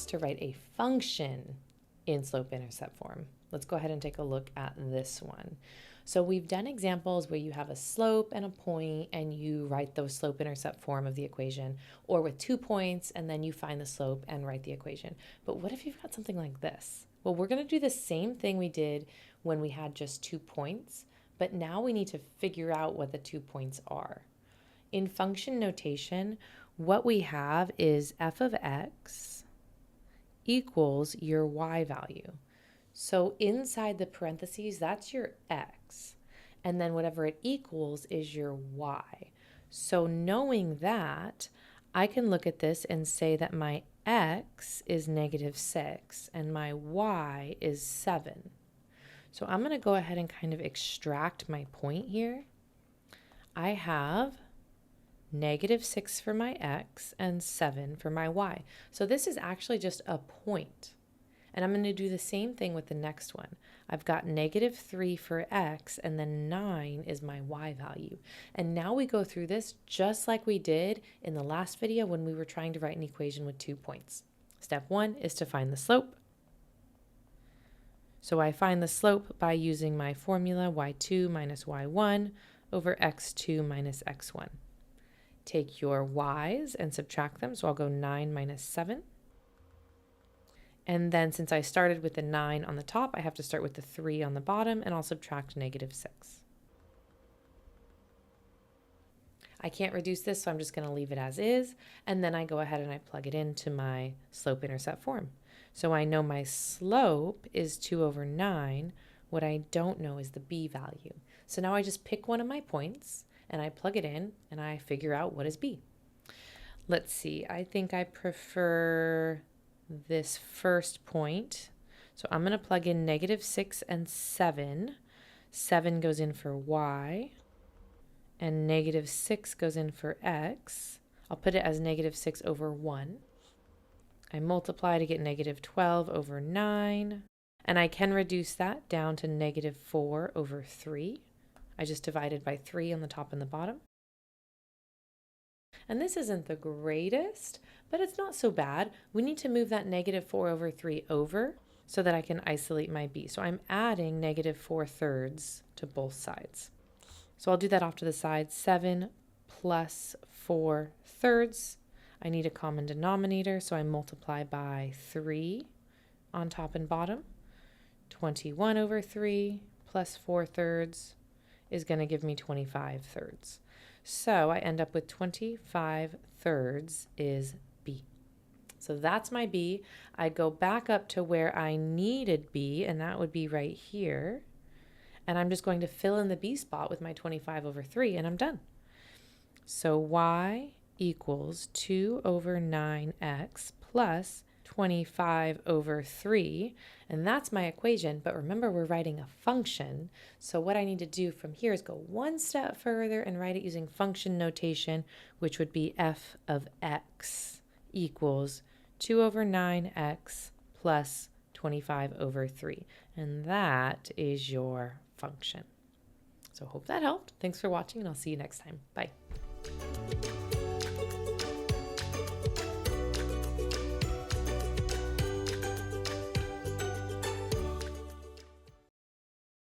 asked to write a function in slope-intercept form. Let's go ahead and take a look at this one. So we've done examples where you have a slope and a point and you write the slope-intercept form of the equation, or with 2 points and then you find the slope and write the equation. But what if you've got something like this? Well, we're going to do the same thing we did when we had just 2 points, but now we need to figure out what the 2 points are. In function notation, what we have is f of x equals your y value. So inside the parentheses, that's your x. And then whatever it equals is your y. So knowing that, I can look at this and say that my x is -6 and my y is 7. So I'm going to go ahead and kind of extract my point here. I have -6 for my x and 7 for my y. So this is actually just a point. And I'm going to do the same thing with the next one. I've got -3 for x, and then 9 is my y value. And now we go through this just like we did in the last video when we were trying to write an equation with 2 points. Step 1 is to find the slope. So I find the slope by using my formula y2 minus y1 over x2 minus x1. Take your y's and subtract them. So I'll go 9 minus 7. And then since I started with the 9 on the top, I have to start with the 3 on the bottom, and I'll subtract -6. I can't reduce this, so I'm just going to leave it as is. And then I go ahead and I plug it into my slope-intercept form. So I know my slope is 2 over 9. What I don't know is the b value. So now I just pick one of my points, and I plug it in, and I figure out what is b. Let's see. I think I prefer this first point. So I'm going to plug in -6 and 7. 7 goes in for y, and -6 goes in for x. I'll put it as -6 over 1. I multiply to get -12 over 9, and I can reduce that down to -4 over 3. I just divided by 3 on the top and the bottom. And this isn't the greatest, but it's not so bad. We need to move that -4 over 3 over so that I can isolate my b. So I'm adding -4/3 to both sides. So I'll do that off to the side. 7 plus 4/3. I need a common denominator, so I multiply by 3 on top and bottom. 21 over 3 plus 4/3 is going to give me 25/3. So I end up with 25/3 is b. So that's my b. I go back up to where I needed b, and that would be right here. And I'm just going to fill in the b spot with my 25 over 3, and I'm done. So y equals 2 over 9x plus 25 over 3, and that's my equation. But remember, we're writing a function, so what I need to do from here is go one step further and write it using function notation, which would be f of x equals 2 over 9x plus 25 over 3, and that is your function. So hope that helped. Thanks for watching, and I'll see you next time. Bye.